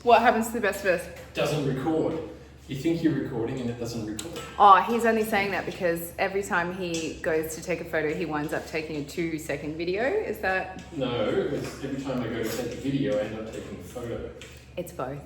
What happens to the best of us? Doesn't record. You think you're recording and it doesn't record. Oh, he's only saying that because every time he goes to take a photo, he winds up taking a 2-second video. Is that? No, it's every time I go to take a video, I end up taking a photo. It's both.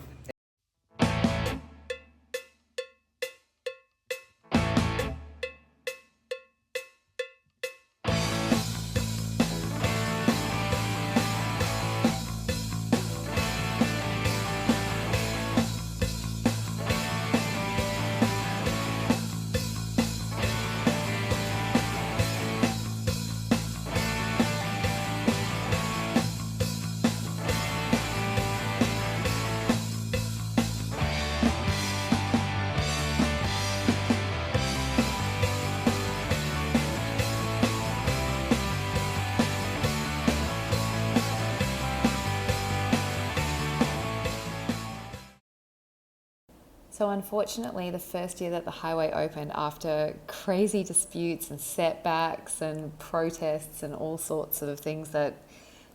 So unfortunately, the first year that the highway opened, after crazy disputes and setbacks and protests and all sorts of things that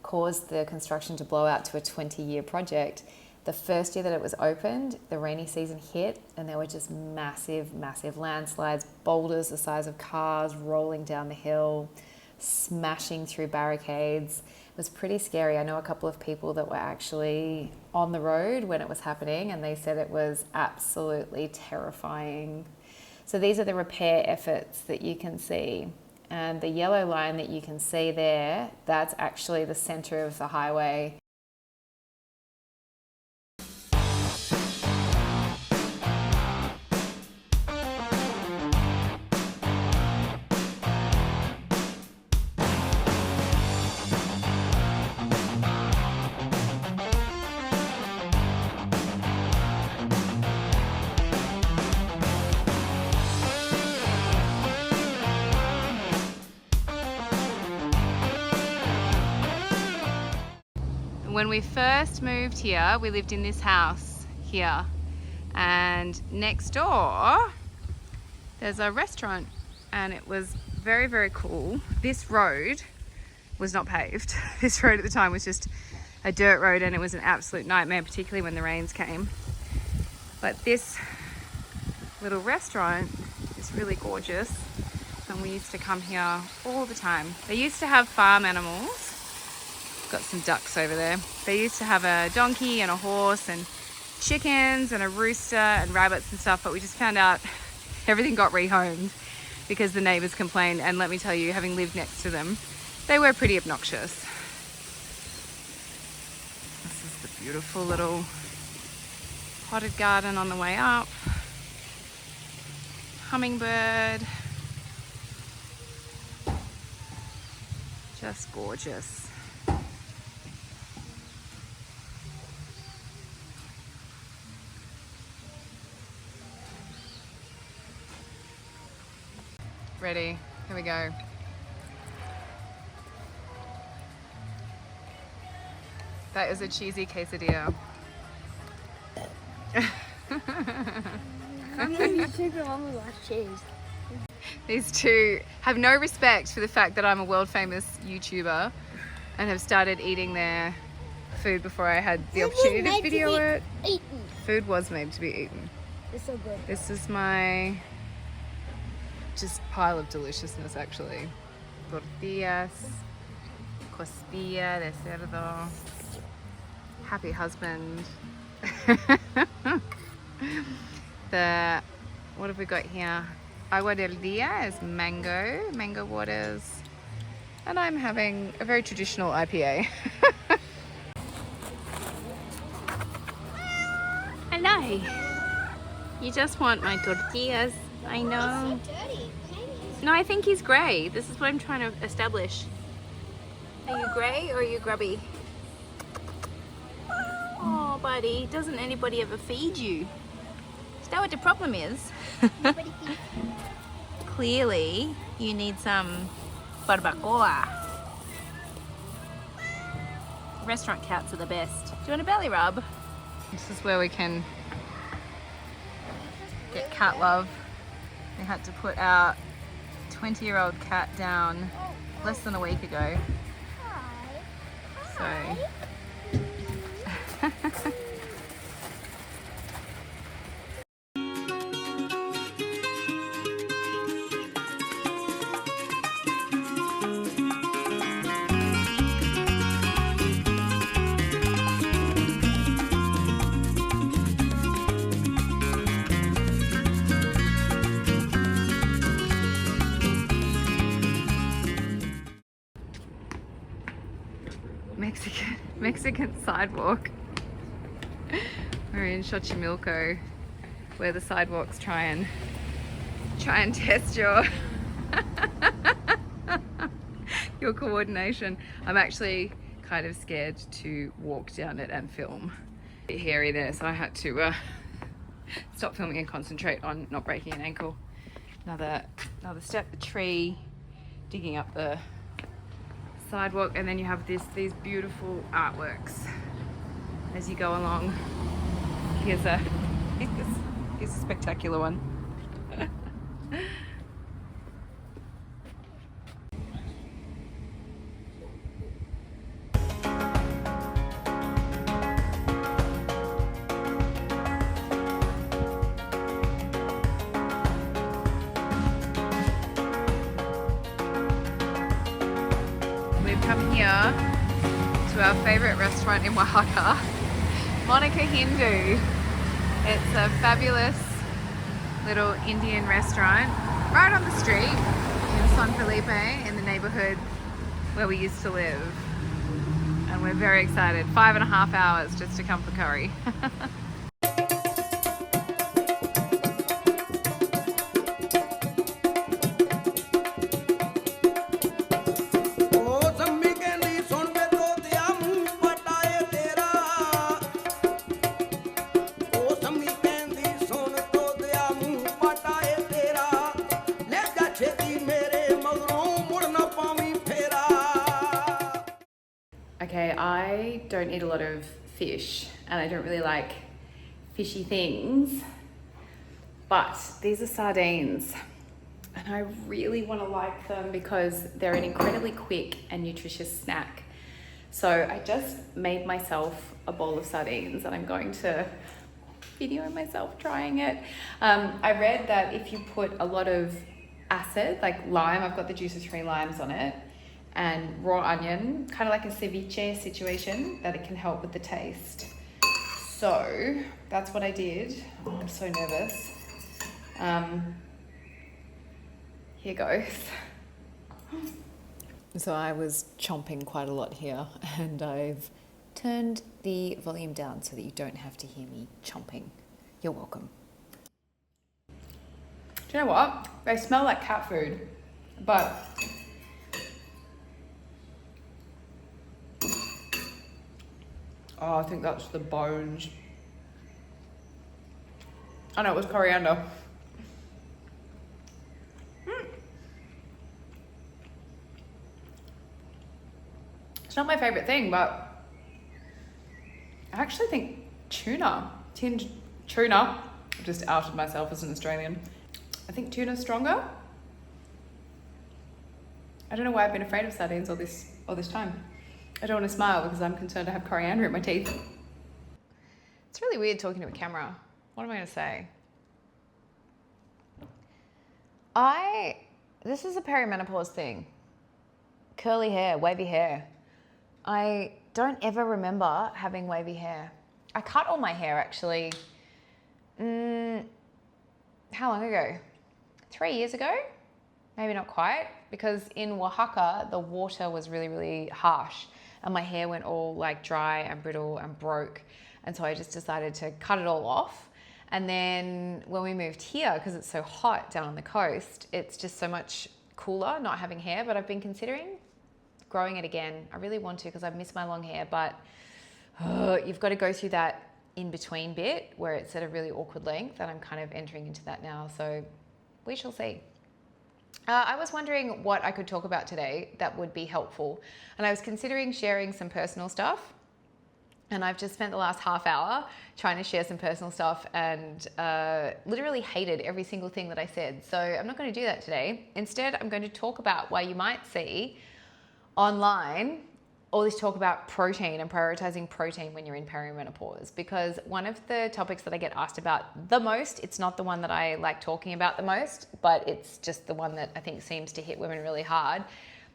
caused the construction to blow out to a 20-year project, the first year that it was opened, the rainy season hit and there were just massive, massive landslides, boulders the size of cars rolling down the hill, smashing through barricades. It was pretty scary. I know a couple of people that were actually on the road when it was happening and they said it was absolutely terrifying. So these are the repair efforts that you can see. And the yellow line that you can see there, that's actually the center of the highway. When we first moved here, we lived in this house here, and next door there's a restaurant, and it was very, very cool. This road was not paved. This road at the time was just a dirt road, and it was an absolute nightmare, particularly when the rains came. But this little restaurant is really gorgeous, and we used to come here all the time. They used to have farm animals. Got some ducks over there. They used to have a donkey and a horse and chickens and a rooster and rabbits and stuff, but we just found out everything got rehomed because the neighbors complained, and let me tell you, having lived next to them, they were pretty obnoxious. This is the beautiful little potted garden on the way up. Hummingbird. Just gorgeous. Ready? Here we go. That is a cheesy quesadilla. These two have no respect for the fact that I'm a world famous YouTuber and have started eating their food before I had the opportunity to video it. Food was made to be eaten. It's so good. This is my just pile of deliciousness, actually. Tortillas, costilla de cerdo, happy husband. What have we got here? Agua del dia is mango waters. And I'm having a very traditional IPA. Hello. You just want my tortillas. I know. It's so dirty. No, I think he's grey. This is what I'm trying to establish. Are you grey or are you grubby? Oh, buddy, doesn't anybody ever feed you? Is that what the problem is? Nobody feeds you. Clearly, you need some barbacoa. Restaurant cats are the best. Do you want a belly rub? This is where we can get cat love. We had to put our 20-year-old cat down less than a week ago. So Mexican sidewalk. We're in Xochimilco, where the sidewalks try and test your your coordination. I'm actually kind of scared to walk down it and film. A bit hairy there, so I had to stop filming and concentrate on not breaking an ankle. Another step, the tree, digging up the sidewalk, and then you have these beautiful artworks as you go along. Here's a spectacular one. We've come here to our favorite restaurant in Oaxaca, Monica Hindu. It's a fabulous little Indian restaurant right on the street in San Felipe, in the neighborhood where we used to live. And we're very excited. 5.5 hours just to come for curry. Okay, I don't eat a lot of fish and I don't really like fishy things, but these are sardines and I really want to like them because they're an incredibly quick and nutritious snack. So I just made myself a bowl of sardines and I'm going to video myself trying it. I read that if you put a lot of acid, like lime, I've got the juice of 3 limes on it, and raw onion, kind of like a ceviche situation, that it can help with the taste. So that's what I did. Oh, I'm so nervous. Here goes. So I was chomping quite a lot here, and I've turned the volume down so that you don't have to hear me chomping. You're welcome. Do you know what? They smell like cat food, but oh, I think that's the bones. I know it was coriander. It's not my favorite thing, but I actually think tinned tuna, I've just outed myself as an Australian. I think tuna's stronger. I don't know why I've been afraid of sardines all this time. I don't want to smile because I'm concerned I have coriander in my teeth. It's really weird talking to a camera. What am I going to say? This is a perimenopause thing. Curly hair, wavy hair. I don't ever remember having wavy hair. I cut all my hair actually, how long ago? 3 years ago? Maybe not quite, because in Oaxaca, the water was really, really harsh and my hair went all like dry and brittle and broke. And so I just decided to cut it all off. And then when we moved here, because it's so hot down on the coast, it's just so much cooler not having hair, but I've been considering growing it again. I really want to because I miss my long hair, but you've got to go through that in-between bit where it's at a really awkward length, and I'm kind of entering into that now, so we shall see. I was wondering what I could talk about today that would be helpful, and I was considering sharing some personal stuff, and I've just spent the last half hour trying to share some personal stuff and literally hated every single thing that I said, so I'm not going to do that today. Instead, I'm going to talk about why you might see online all this talk about protein and prioritizing protein when you're in perimenopause, because one of the topics that I get asked about the most, it's not the one that I like talking about the most, but it's just the one that I think seems to hit women really hard,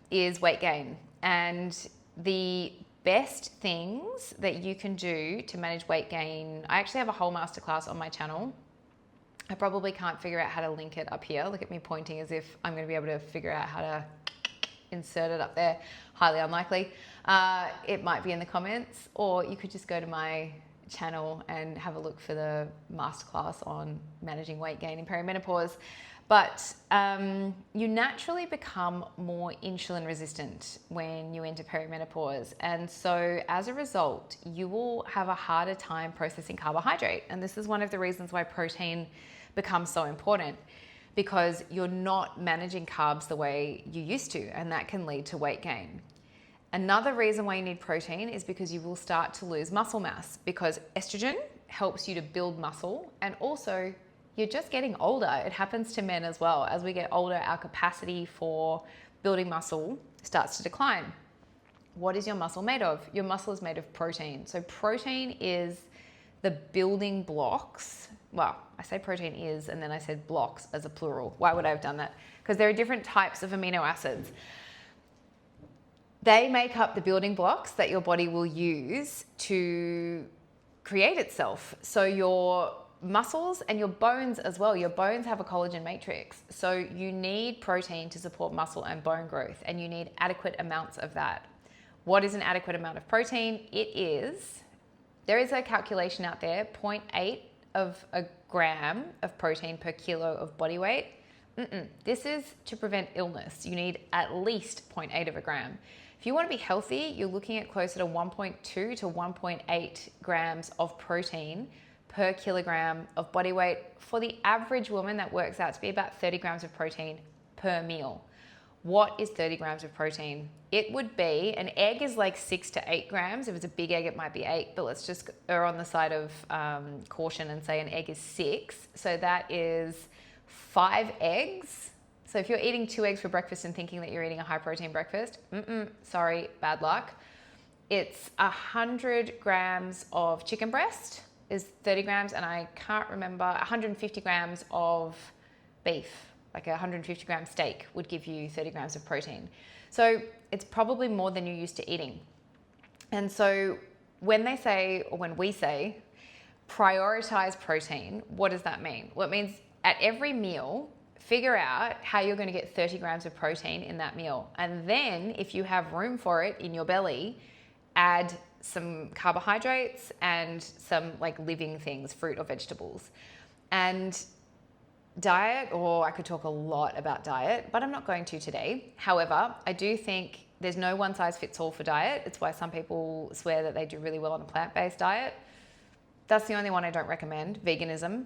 is weight gain. And the best things that you can do to manage weight gain, I actually have a whole masterclass on my channel. I probably can't figure out how to link it up here. Look at me pointing as if I'm going to be able to figure out how to insert it up there. Highly unlikely. It might be in the comments, or you could just go to my channel and have a look for the masterclass on managing weight gain in perimenopause. But you naturally become more insulin resistant when you enter perimenopause. And so as a result, you will have a harder time processing carbohydrate. And this is one of the reasons why protein becomes so important, because you're not managing carbs the way you used to, and that can lead to weight gain. Another reason why you need protein is because you will start to lose muscle mass, because estrogen helps you to build muscle, and also you're just getting older. It happens to men as well. As we get older, our capacity for building muscle starts to decline. What is your muscle made of? Your muscle is made of protein. So protein is the building blocks. Well, I say protein is, and then I said blocks as a plural. Why would I have done that? Because there are different types of amino acids. They make up the building blocks that your body will use to create itself. So your muscles and your bones as well. Your bones have a collagen matrix. So you need protein to support muscle and bone growth, and you need adequate amounts of that. What is an adequate amount of protein? There is a calculation out there, 0.8 of a gram of protein per kilo of body weight. This is to prevent illness. You need at least 0.8 of a gram. If you want to be healthy, you're looking at closer to 1.2 to 1.8 grams of protein per kilogram of body weight. For the average woman, that works out to be about 30 grams of protein per meal. What is 30 grams of protein? It would be, an egg is like 6 to 8 grams. If it's a big egg, it might be 8, but let's just err on the side of caution and say an egg is 6. So that is 5 eggs. So if you're eating 2 eggs for breakfast and thinking that you're eating a high protein breakfast, sorry, bad luck. It's 100 grams of chicken breast is 30 grams, and I can't remember, 150 grams of beef, like a 150 gram steak would give you 30 grams of protein. So it's probably more than you're used to eating. And so when they say, or when we say, prioritize protein, what does that mean? Well, it means at every meal, figure out how you're going to get 30 grams of protein in that meal. And then if you have room for it in your belly, add some carbohydrates and some like living things, fruit or vegetables. And diet, or I could talk a lot about diet, but I'm not going to today. However, I do think there's no one size fits all for diet. It's why some people swear that they do really well on a plant-based diet. That's the only one I don't recommend, veganism.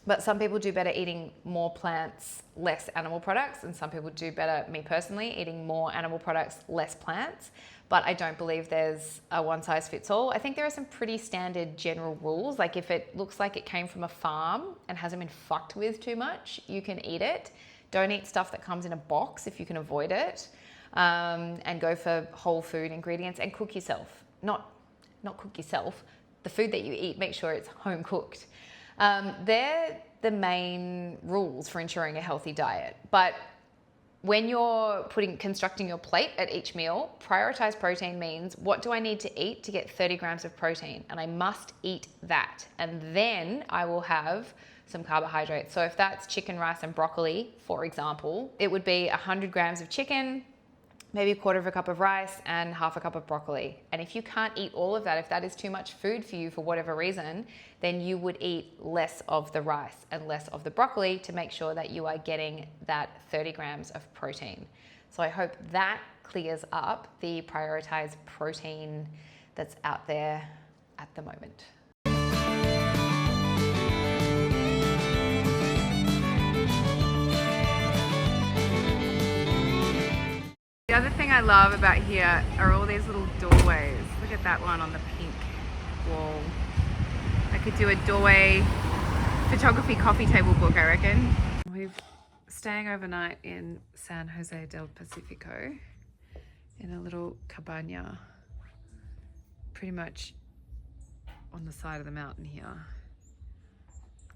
But some people do better eating more plants, less animal products, and some people do better, me personally, eating more animal products, less plants. But I don't believe there's a one size fits all. I think there are some pretty standard general rules. Like if it looks like it came from a farm and hasn't been fucked with too much, you can eat it. Don't eat stuff that comes in a box if you can avoid it. And go for whole food ingredients and cook yourself. Not cook yourself. The food that you eat, make sure it's home cooked. They're the main rules for ensuring a healthy diet. But when you're constructing your plate at each meal, prioritize protein means, what do I need to eat to get 30 grams of protein? And I must eat that. And then I will have some carbohydrates. So if that's chicken, rice, and broccoli, for example, it would be 100 grams of chicken, maybe a quarter of a cup of rice, and half a cup of broccoli. And if you can't eat all of that, if that is too much food for you for whatever reason, then you would eat less of the rice and less of the broccoli to make sure that you are getting that 30 grams of protein. So I hope that clears up the prioritized protein that's out there at the moment. The other thing I love about here are all these little doorways. Look at that one on the pink wall. I could do a doorway photography coffee table book, I reckon. We're staying overnight in San Jose del Pacifico in a little cabana, pretty much on the side of the mountain here,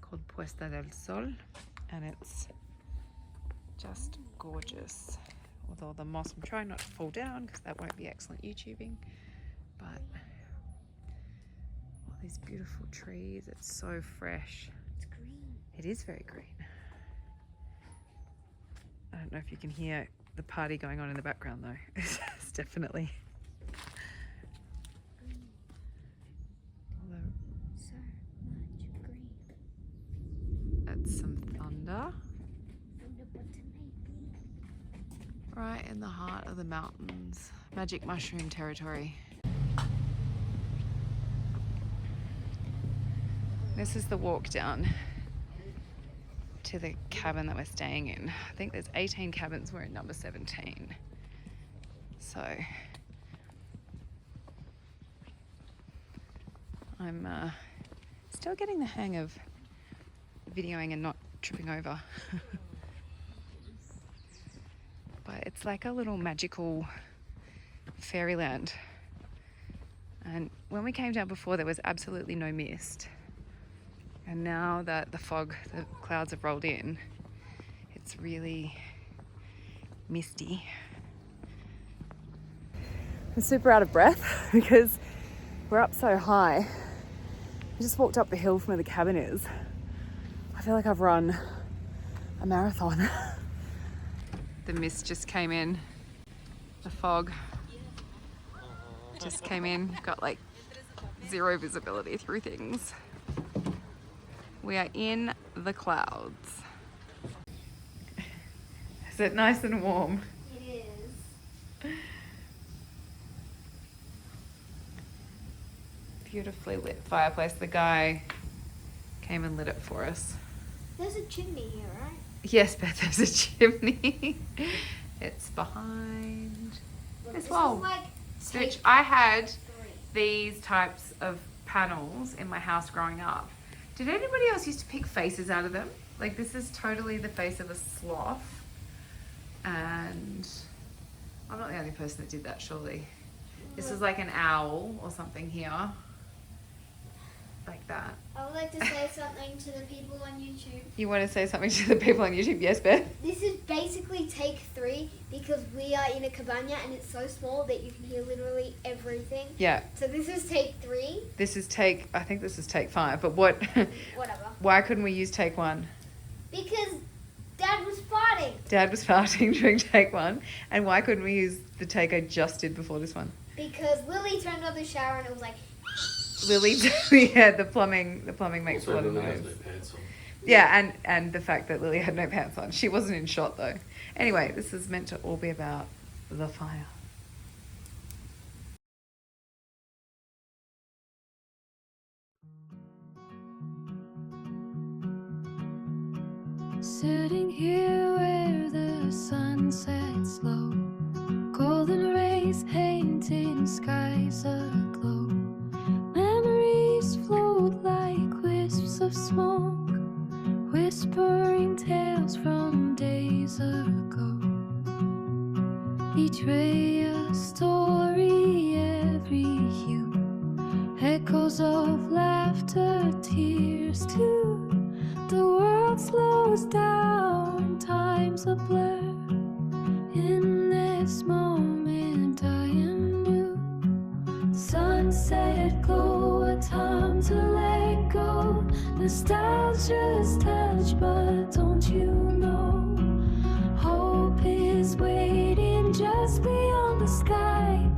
called Puesta del Sol, and it's just gorgeous. With all the moss, I'm trying not to fall down because that won't be excellent YouTubing, but all these beautiful trees, it's so fresh. It's green. It is very green. I don't know if you can hear the party going on in the background though. It's definitely. So much green. That's some thunder. Wonder what it may be. Right in the heart of the mountains. Magic mushroom territory. This is the walk down to the cabin that we're staying in. I think there's 18 cabins. We're in number 17. So I'm still getting the hang of videoing and not tripping over. But it's like a little magical fairyland. And when we came down before, there was absolutely no mist. And now that the clouds have rolled in, it's really misty. I'm super out of breath because we're up so high. I just walked up the hill from where the cabin is. I feel like I've run a marathon. The mist just came in. The fog just came in. Got like zero visibility through things. We are in the clouds. Is it nice and warm? It is. Beautifully lit fireplace. The guy came and lit it for us. There's a chimney here, right? Yes, Beth, there's a chimney. It's behind Look, this this wall. is like Which take I had 3. these types of panels in my house growing up. Did anybody else used to pick faces out of them? Like this is totally the face of a sloth. And I'm not the only person that did that, surely. This is like an owl or something here. Like that. I would like to say something to the people on YouTube. You want to say something to the people on YouTube? Yes, Beth? This is basically take 3 because we are in a cabana and it's so small that you can hear literally everything. Yeah. So this is take 3. I think this is take 5, but what? Whatever. Why couldn't we use take 1? Because Dad was farting. Dad was farting during take 1, and why couldn't we use the take I just did before this one? Because Lily turned on the shower and it was like. Lily, yeah, the plumbing makes a lot of Lily has noise. no pants on. Yeah, and the fact that Lily had no pants on. She wasn't in shot though. Anyway, this is meant to all be about the fire. Sitting here where the sun sets low, golden rays painting skies aglow. Memories float like wisps of smoke, whispering tales from days ago. Each ray a story, every hue, echoes of laughter, tears too. The world slows down, time's a blur. In this moment I am new. Sunset glow, a time to let go. Nostalgia's touch, but don't you know? Hope is waiting just beyond the sky.